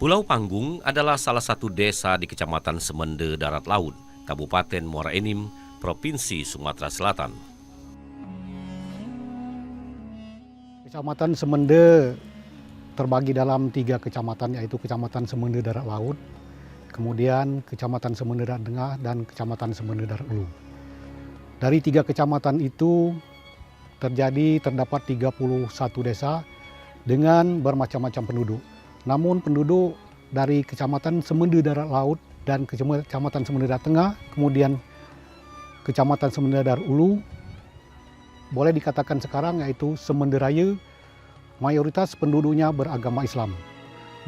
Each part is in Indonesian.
Pulau Panggung adalah salah satu desa di Kecamatan Semende Darat Laut, Kabupaten Muara Enim, Provinsi Sumatera Selatan. Kecamatan Semende terbagi dalam 3 kecamatan, yaitu Kecamatan Semende Darat Laut, kemudian Kecamatan Semende Darat Tengah, dan Kecamatan Semende Darat Ulu. Dari 3 kecamatan itu terdapat 31 desa dengan bermacam-macam penduduk. Namun penduduk dari Kecamatan Semende Darat Laut dan Kecamatan Semende Darat Tengah, kemudian Kecamatan Semende Darat Ulu, boleh dikatakan sekarang yaitu Semende Raya, mayoritas penduduknya beragama Islam.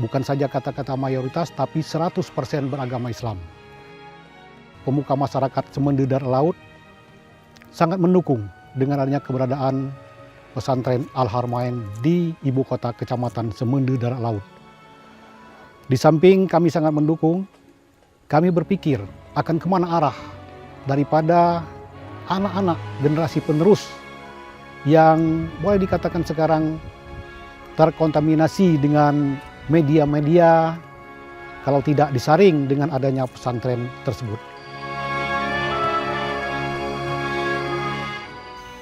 Bukan saja kata-kata mayoritas, tapi 100% beragama Islam. Pemuka masyarakat Semende Darat Laut sangat mendukung dengan adanya keberadaan pesantren Al-Haramain di ibu kota Kecamatan Semende Darat Laut. Di samping kami sangat mendukung, kami berpikir akan kemana arah daripada anak-anak generasi penerus yang boleh dikatakan sekarang terkontaminasi dengan media-media kalau tidak disaring dengan adanya pesantren tersebut.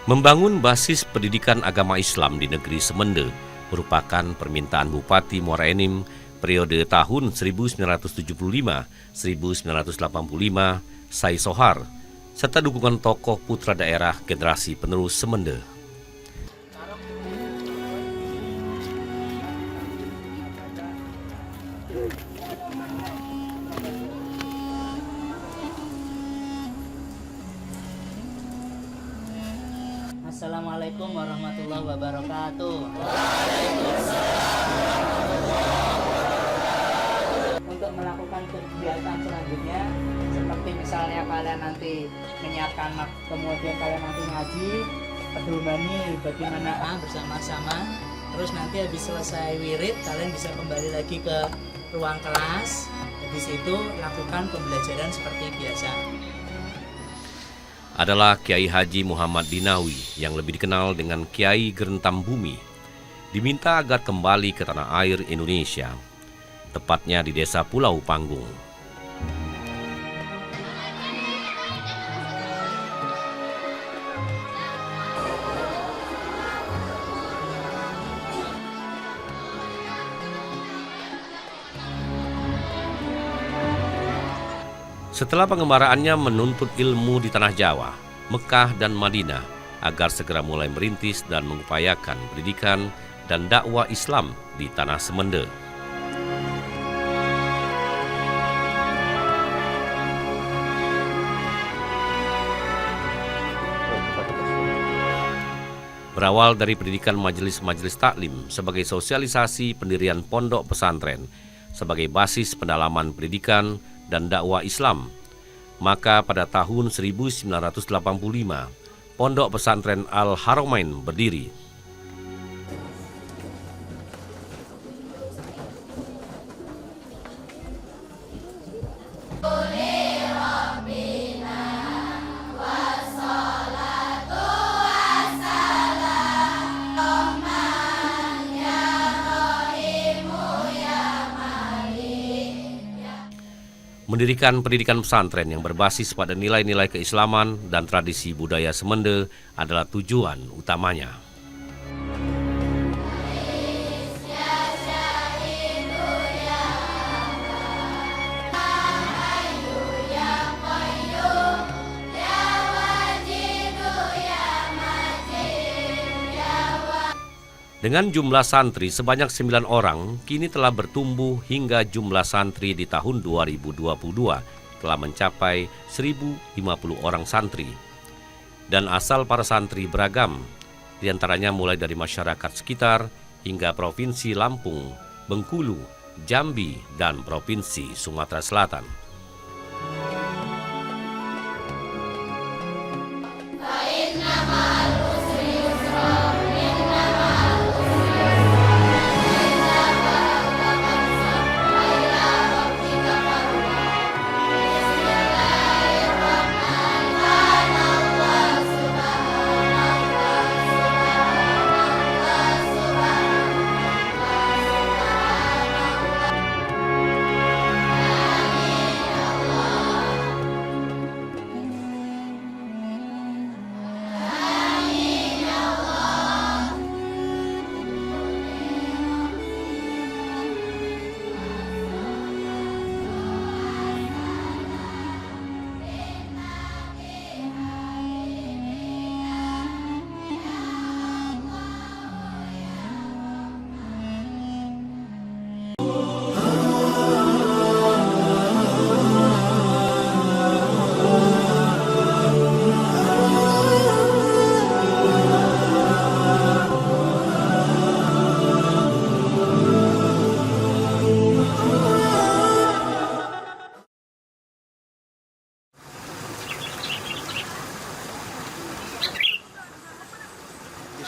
Membangun basis pendidikan agama Islam di negeri Semende merupakan permintaan Bupati Muara Enim periode tahun 1975-1985, Sai Sohar, serta dukungan tokoh putra daerah generasi penerus Semende. Assalamualaikum warahmatullahi wabarakatuh. Untuk melakukan kegiatan selanjutnya, seperti misalnya kalian nanti menyiapkan kemudian kalian nanti ngaji, pedoman bagaimana bersama-sama. Terus nanti habis selesai wirid, kalian bisa kembali lagi ke ruang kelas. Di situ lakukan pembelajaran seperti biasa. Adalah Kiai Haji Muhammad Dinawi yang lebih dikenal dengan Kiai Gerentam Bumi, diminta agar kembali ke tanah air Indonesia, tepatnya di desa Pulau Panggung. Setelah pengembaraannya menuntut ilmu di tanah Jawa, Mekah dan Madinah agar segera mulai merintis dan mengupayakan pendidikan dan dakwah Islam di tanah Semende. Berawal dari pendidikan majelis-majelis taklim sebagai sosialisasi pendirian pondok pesantren sebagai basis pendalaman pendidikan dan dakwah Islam, maka pada tahun 1985 pondok pesantren Al-Haramain berdiri. Mendirikan pendidikan pesantren yang berbasis pada nilai-nilai keislaman dan tradisi budaya Semende adalah tujuan utamanya. Dengan jumlah santri sebanyak 9 orang, kini telah bertumbuh hingga jumlah santri di tahun 2022 telah mencapai 1.050 orang santri. Dan asal para santri beragam, diantaranya mulai dari masyarakat sekitar hingga Provinsi Lampung, Bengkulu, Jambi, dan Provinsi Sumatera Selatan.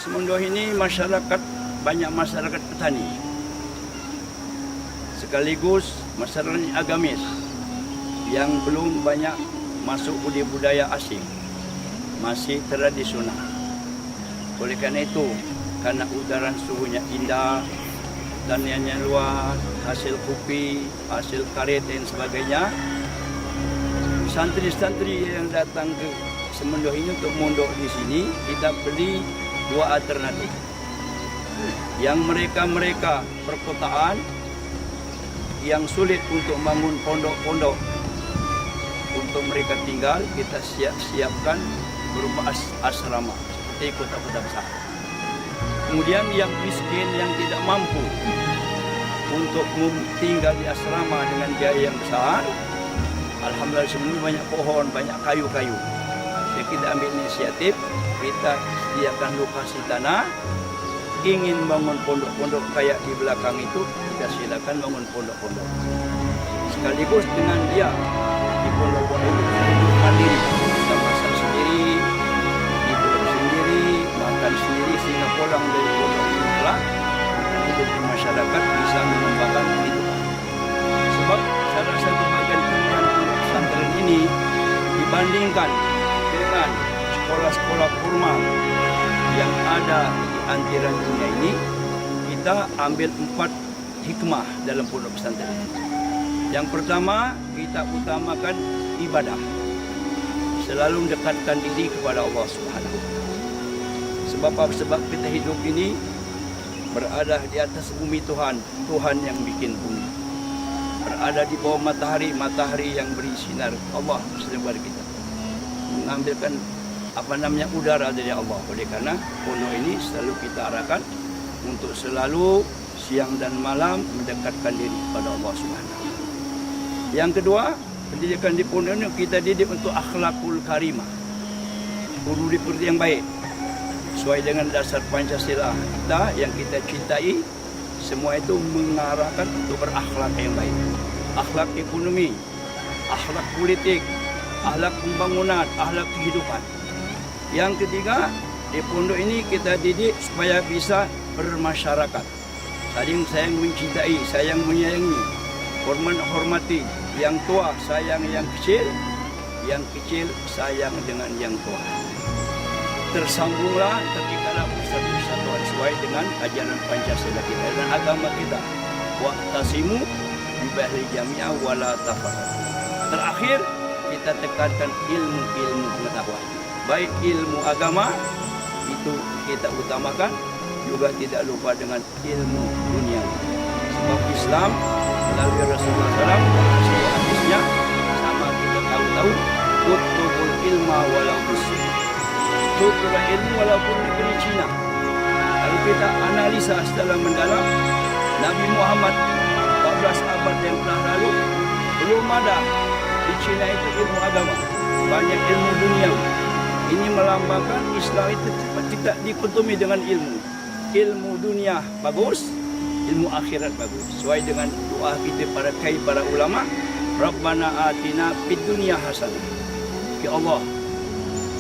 Semendoh ini banyak masyarakat petani. Sekaligus masyarakat agamis yang belum banyak masuk budaya asing, masih tradisional. Oleh karena itu, karena udara suhunya indah, taniannya luas, hasil kopi, hasil karet dan sebagainya, santri-santri yang datang ke Semendoh ini untuk mondok di sini, kita beri dua alternatif. Yang mereka perkotaan yang sulit untuk bangun pondok-pondok untuk mereka tinggal, kita siapkan berupa asrama seperti kota-kota besar. Kemudian yang miskin, yang tidak mampu untuk tinggal di asrama dengan biaya yang besar, alhamdulillah sebenarnya banyak pohon, banyak kayu-kayu. Jadi kita ambil inisiatif, kita sediakan lokasi tanah. Ingin bangun pondok-pondok kayak di belakang itu, kita silakan bangun pondok-pondok. Sekaligus dengan dia di pondok-pondok itu mandiri, kita masak sendiri, hidup sendiri, makan sendiri, sehingga pulang dari pondok itu kelak hidup di masyarakat bisa mengembangkan kehidupan. Sebab salah satu bagian pondok pesantren ini dibandingkan dengan sekolah-sekolah formal yang ada di antiran dunia ini, kita ambil 4 hikmah dalam pondok pesantren. Yang pertama, kita utamakan ibadah, selalu mendekatkan diri kepada Allah Subhanahu. Sebab kita hidup ini berada di atas bumi Tuhan yang bikin bumi. Berada di bawah matahari yang beri sinar Allah selebar kita. Mengambilkan udara dari Allah. Oleh karena pondok ini selalu kita arahkan untuk selalu siang dan malam mendekatkan diri kepada Allah Subhanahu. Yang kedua, pendidikan di pondok ini kita didik untuk akhlakul karimah, budi pekerti yang baik, sesuai dengan dasar Pancasila kita yang kita cintai. Semua itu mengarahkan untuk berakhlak yang baik, akhlak ekonomi, akhlak politik, akhlak pembangunan, akhlak kehidupan. Yang ketiga, di pondok ini kita didik supaya bisa bermasyarakat, saling sayang mencintai, sayang menyayangi, hormati yang tua, sayang yang kecil sayang dengan yang tua. Tersambunglah, terikatlah bersatu kesatuan sesuai dengan ajaran Pancasila kita dan agama kita. Wa'tasimu billahi jami'a wala tafarraqu. Terakhir, kita tekankan ilmu pengetahuan. Baik ilmu agama itu kita utamakan, juga tidak lupa dengan ilmu dunia. Sebab Islam melalui Rasulullah SAW, sebuah hadisnya sama kita tahu tutul ilma walau bisir. Tutul ilmu walaupun negeri Cina. Kalau kita analisa secara mendalam, Nabi Muhammad 14 abad yang telah lalu belum ada di Cina itu ilmu agama, banyak ilmu dunia. Ini melambangkan Islam itu tidak dikotomi dengan ilmu. Ilmu dunia bagus, ilmu akhirat bagus. Sesuai dengan doa kita para ulama, Rabbana atina fid dunya hasanah. Ya Allah,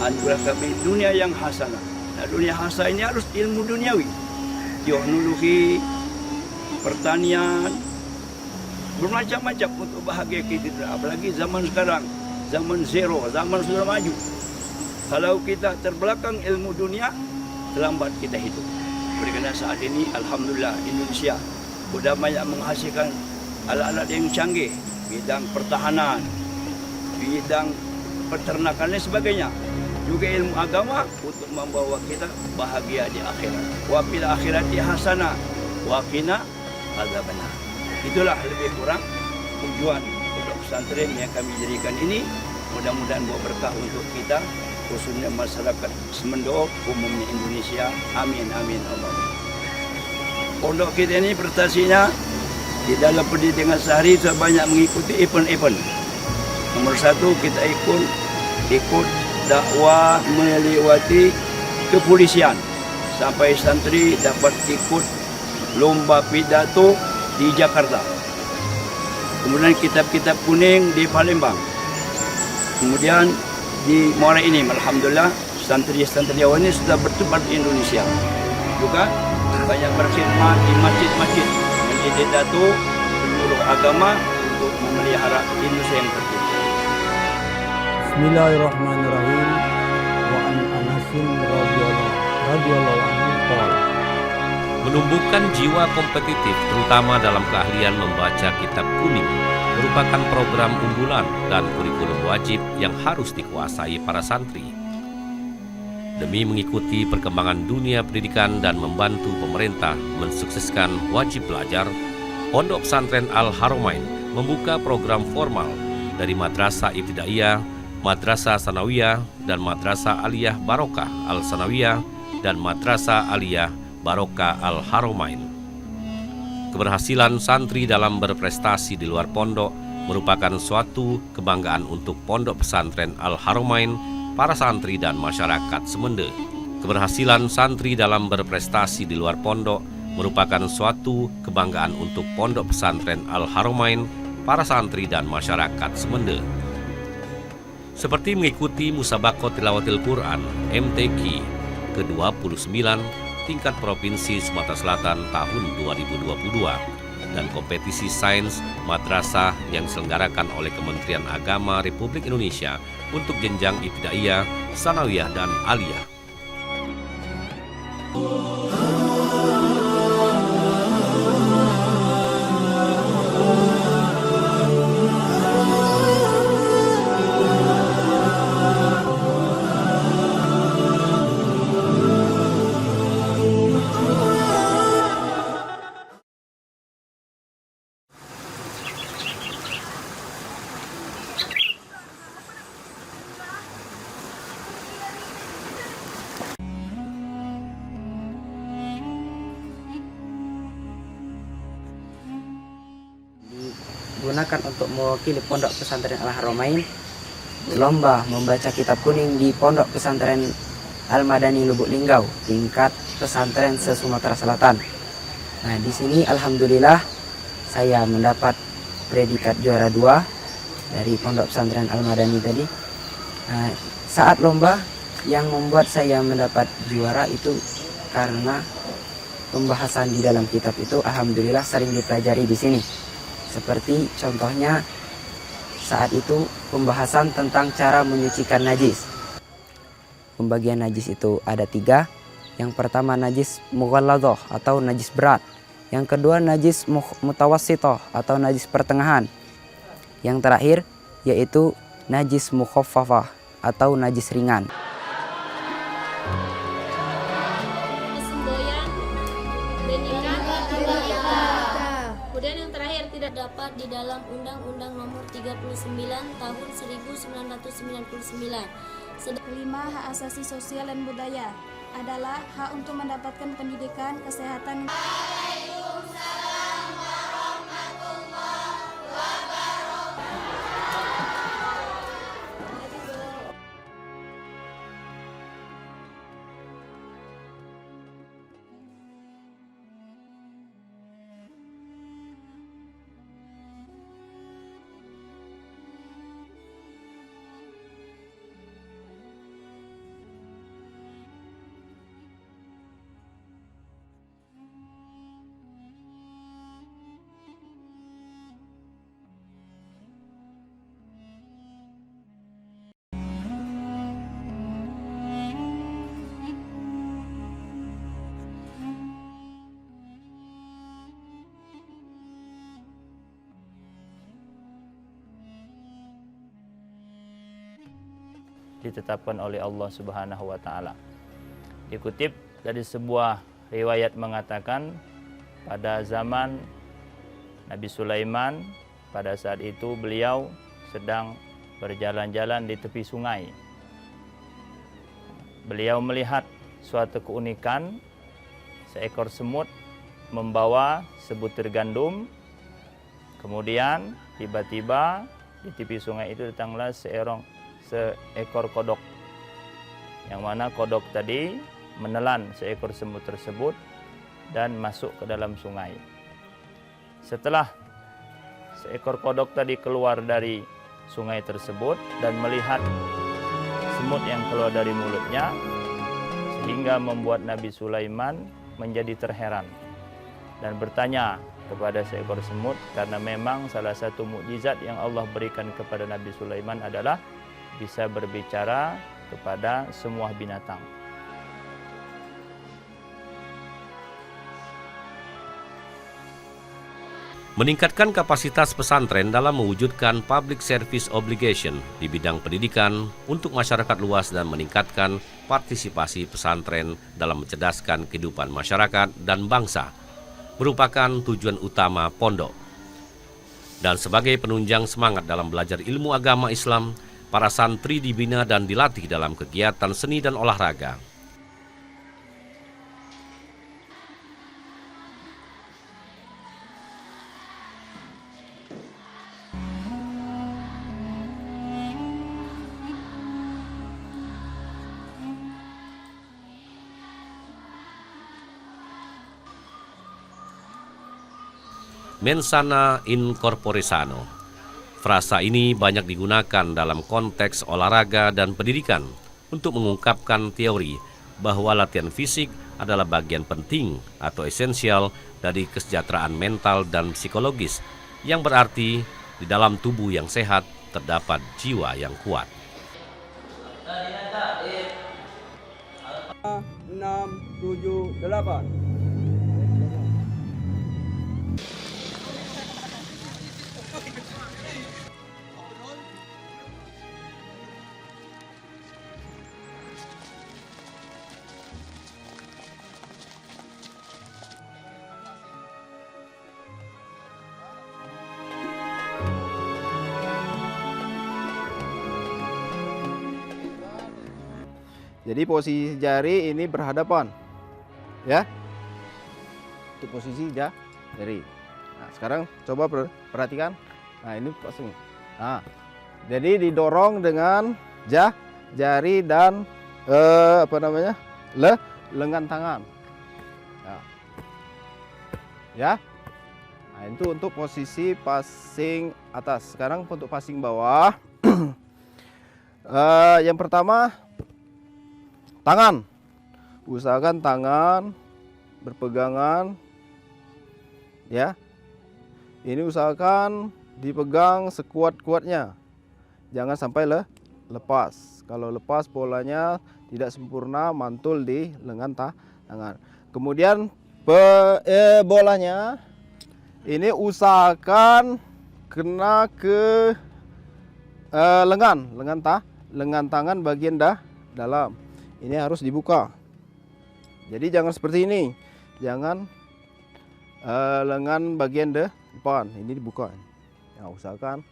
anugerahkan kami dunia yang hasanah. Nah, dunia hasanah ini harus ilmu duniawi. Teknologi, pertanian, bermacam-macam untuk bahagia kita. Apalagi zaman sekarang, zaman zero, zaman sudah maju. Kalau kita terbelakang ilmu dunia, terlambat kita hidup. Oleh karena saat ini, alhamdulillah, Indonesia sudah banyak menghasilkan alat-alat yang canggih, bidang pertahanan, bidang peternakan dan sebagainya. Juga ilmu agama untuk membawa kita bahagia di akhirat. Wa fil akhirati hasanah wa qina adzabannar. Itulah lebih kurang tujuan pondok pesantren yang kami dirikan ini. Mudah-mudahan bawa berkah untuk kita, khususnya masyarakat Semendoh, umumnya Indonesia. Amin, amin, Allah. Pondok kita ini prestasinya di dalam pendidikan sehari sudah banyak mengikuti event-event. Nomor 1, kita ikut dakwah melewati kepolisian. Sampai santri dapat ikut lomba pidato di Jakarta. Kemudian kitab-kitab kuning di Palembang. Kemudian di Muara Enim, alhamdulillah Santri-santriawan ini sudah bertebar di Indonesia. Juga banyak berkhidmat di masjid-masjid, mendidik datu, guru agama untuk memelihara Indonesia yang tercinta. Bismillahirrahmanirrahim. Wa an Anasin radhiyallahu anhu qala. Menumbuhkan jiwa kompetitif terutama dalam keahlian membaca kitab kuning merupakan program unggulan dan kurikulum wajib yang harus dikuasai para santri. Demi mengikuti perkembangan dunia pendidikan dan membantu pemerintah mensukseskan wajib belajar, Pondok Pesantren Al-Haramain membuka program formal dari Madrasah Ibtidaiyah, Madrasah Sanawiyah, dan Madrasah Aliyah Barokah Al-Sanawiyah dan Madrasah Aliyah Barokah Al-Haramain. Keberhasilan santri dalam berprestasi di luar pondok merupakan suatu kebanggaan untuk Pondok Pesantren Al-Haramain, para santri dan masyarakat Semende. Keberhasilan santri dalam berprestasi di luar pondok merupakan suatu kebanggaan untuk Pondok Pesantren Al-Haramain, para santri dan masyarakat Semende. Seperti mengikuti Musabaqah Tilawatil Quran MTQ ke-29 tingkat Provinsi Sumatera Selatan tahun 2022 dan kompetisi sains madrasah yang diselenggarakan oleh Kementerian Agama Republik Indonesia untuk jenjang ibtidaiyah, sanawiyah, dan aliyah. Digunakan untuk mewakili Pondok Pesantren Al-Haramain lomba membaca kitab kuning di Pondok Pesantren Al-Madani Lubuk Linggau tingkat pesantren se-Sumatera Selatan. Nah, di sini alhamdulillah saya mendapat predikat juara 2 dari Pondok Pesantren Al-Madani tadi. Nah, saat lomba yang membuat saya mendapat juara itu karena pembahasan di dalam kitab itu alhamdulillah sering dipelajari di sini. Seperti contohnya saat itu pembahasan tentang cara menyucikan najis. Pembagian najis itu ada 3. Yang pertama najis mughalladhah atau najis berat. Yang kedua najis mutawassithah atau najis pertengahan. Yang terakhir yaitu najis mukhaffafah atau najis ringan. Kemudian yang terakhir tidak dapat di dalam Undang-Undang Nomor 39 Tahun 1999. Kelima, hak asasi sosial dan budaya adalah hak untuk mendapatkan pendidikan, kesehatan. Waalaikumsalam warahmatullahi wabarakatuh. ditetapkan oleh Allah Subhanahu wa taala. Dikutip dari sebuah riwayat mengatakan pada zaman Nabi Sulaiman, pada saat itu beliau sedang berjalan-jalan di tepi sungai. Beliau melihat suatu keunikan, seekor semut membawa sebutir gandum. Kemudian tiba-tiba di tepi sungai itu datanglah seekor kodok, yang mana kodok tadi menelan seekor semut tersebut dan masuk ke dalam sungai. Setelah seekor kodok tadi keluar dari sungai tersebut dan melihat semut yang keluar dari mulutnya, sehingga membuat Nabi Sulaiman menjadi terheran dan bertanya kepada seekor semut, karena memang salah satu mukjizat yang Allah berikan kepada Nabi Sulaiman adalah bisa berbicara kepada semua binatang. Meningkatkan kapasitas pesantren dalam mewujudkan public service obligation di bidang pendidikan untuk masyarakat luas dan meningkatkan partisipasi pesantren dalam mencerdaskan kehidupan masyarakat dan bangsa merupakan tujuan utama pondok. Dan sebagai penunjang semangat dalam belajar ilmu agama Islam, para santri dibina dan dilatih dalam kegiatan seni dan olahraga. Mensana in corpore sano. Frasa ini banyak digunakan dalam konteks olahraga dan pendidikan untuk mengungkapkan teori bahwa latihan fisik adalah bagian penting atau esensial dari kesejahteraan mental dan psikologis, yang berarti di dalam tubuh yang sehat terdapat jiwa yang kuat. 6, 7, 8. Jadi posisi jari ini berhadapan, ya. Itu posisi jari. Nah, sekarang coba perhatikan. Nah, ini pasang. Nah, jadi didorong dengan jari dan lengan tangan. Nah. Ya. Nah, itu untuk posisi passing atas. Sekarang untuk passing bawah. Yang pertama, tangan, usahakan tangan berpegangan, ya. Ini usahakan dipegang sekuat-kuatnya, jangan sampai lepas. Kalau lepas bolanya tidak sempurna, mantul di lengan tangan. Kemudian bolanya ini usahakan kena ke lengan tangan bagian dalam. Ini harus dibuka. Jadi jangan seperti ini. Jangan lengan bagian depan ini dibuka. Ya, usahakan.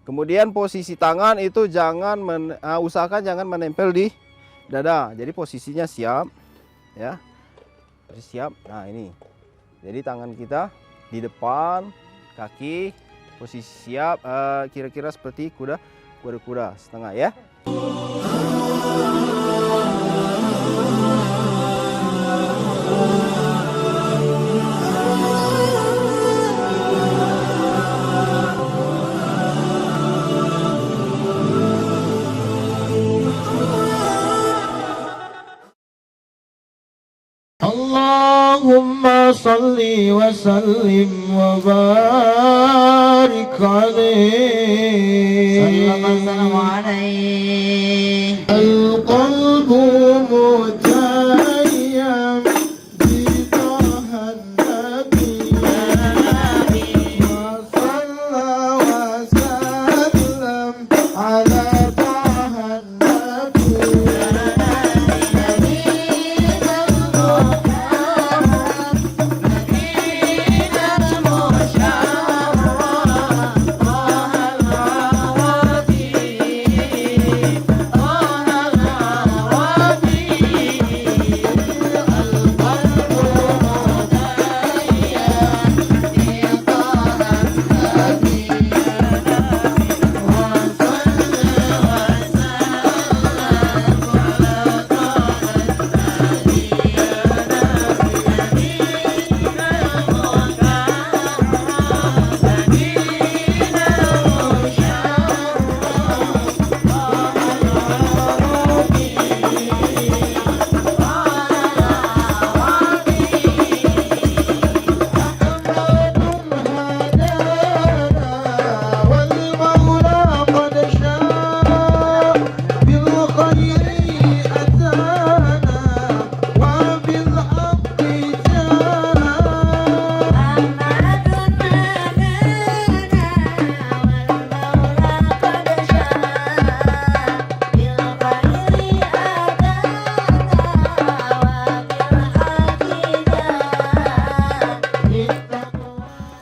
Kemudian posisi tangan itu usahakan jangan menempel di dada. Jadi posisinya siap, ya. Siap. Nah, ini. Jadi tangan kita di depan, kaki posisi siap, kira-kira seperti kuda setengah, ya. Allahumma salli wa sallim wa barik alaihi. Sallallahu alaihi. Al-qalbu mutayyam bi tahan nabi. Wa salla wa sallam ala tahan nabi.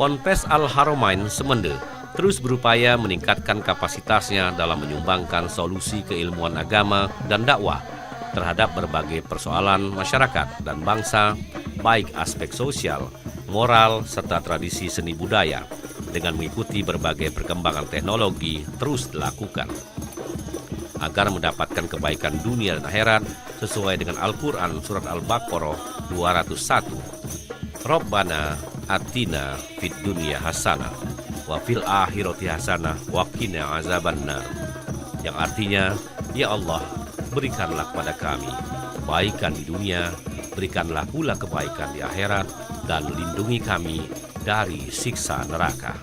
Ponpes Al-Haramain Semende terus berupaya meningkatkan kapasitasnya dalam menyumbangkan solusi keilmuan agama dan dakwah terhadap berbagai persoalan masyarakat dan bangsa, baik aspek sosial, moral, serta tradisi seni budaya, dengan mengikuti berbagai perkembangan teknologi terus dilakukan. Agar mendapatkan kebaikan dunia dan akhirat sesuai dengan Al-Quran Surat Al-Baqarah 201. Rabbana atina fid dunya hasanah wa fil akhirati hasanah wa qina azabannar, yang artinya, ya Allah, berikanlah kepada kami kebaikan di dunia, berikanlah pula kebaikan di akhirat, dan lindungi kami dari siksa neraka.